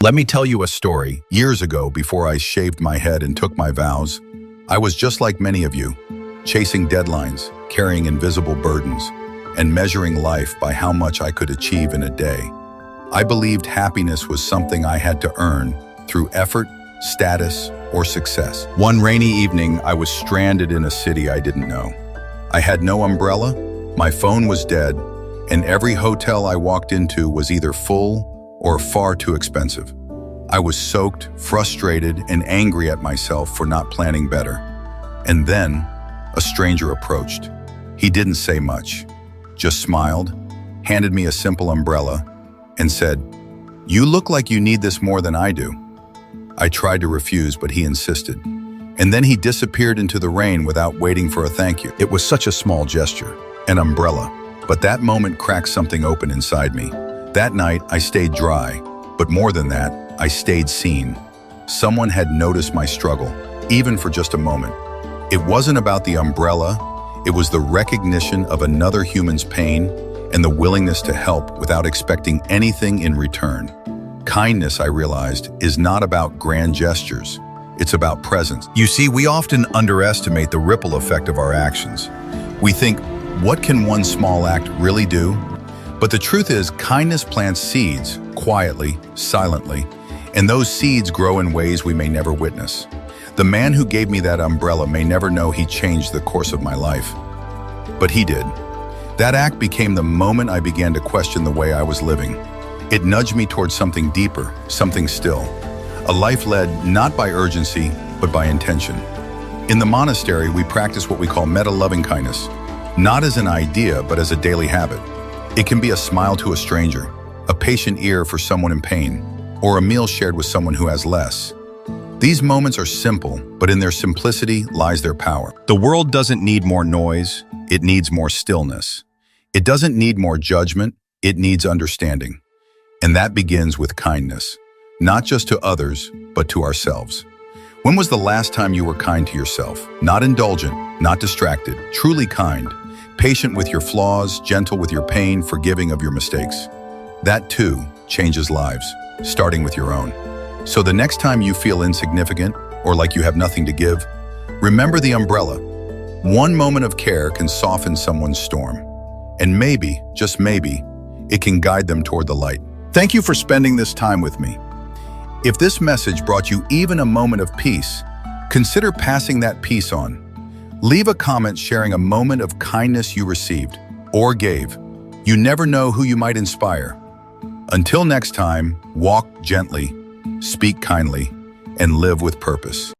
Let me tell you a story. Years ago, before I shaved my head and took my vows, I was just like many of you, chasing deadlines, carrying invisible burdens, and measuring life by how much I could achieve in a day. I believed happiness was something I had to earn through effort, status, or success. One rainy evening, I was stranded in a city I didn't know. I had no umbrella, my phone was dead, and every hotel I walked into was either full or far too expensive. I was soaked, frustrated, and angry at myself for not planning better. And then, a stranger approached. He didn't say much, just smiled, handed me a simple umbrella, and said, "You look like you need this more than I do." I tried to refuse, but he insisted. And then he disappeared into the rain without waiting for a thank you. It was such a small gesture, an umbrella, but that moment cracked something open inside me. That night, I stayed dry, but more than that, I stayed seen. Someone had noticed my struggle, even for just a moment. It wasn't about the umbrella, it was the recognition of another human's pain and the willingness to help without expecting anything in return. Kindness, I realized, is not about grand gestures. It's about presence. You see, we often underestimate the ripple effect of our actions. We think, what can one small act really do? But the truth is, kindness plants seeds, quietly, silently, and those seeds grow in ways we may never witness. The man who gave me that umbrella may never know he changed the course of my life. But he did. That act became the moment I began to question the way I was living. It nudged me towards something deeper, something still. A life led not by urgency, but by intention. In the monastery, we practice what we call metta-loving kindness, not as an idea, but as a daily habit. It can be a smile to a stranger, a patient ear for someone in pain, or a meal shared with someone who has less. These moments are simple, but in their simplicity lies their power. The world doesn't need more noise, it needs more stillness. It doesn't need more judgment, it needs understanding. And that begins with kindness, not just to others, but to ourselves. When was the last time you were kind to yourself? Not indulgent, not distracted, truly kind. Patient with your flaws, gentle with your pain, forgiving of your mistakes. That too changes lives, starting with your own. So the next time you feel insignificant or like you have nothing to give, remember the umbrella. One moment of care can soften someone's storm. And maybe, just maybe, it can guide them toward the light. Thank you for spending this time with me. If this message brought you even a moment of peace, consider passing that peace on. Leave a comment sharing a moment of kindness you received or gave. You never know who you might inspire. Until next time, walk gently, speak kindly, and live with purpose.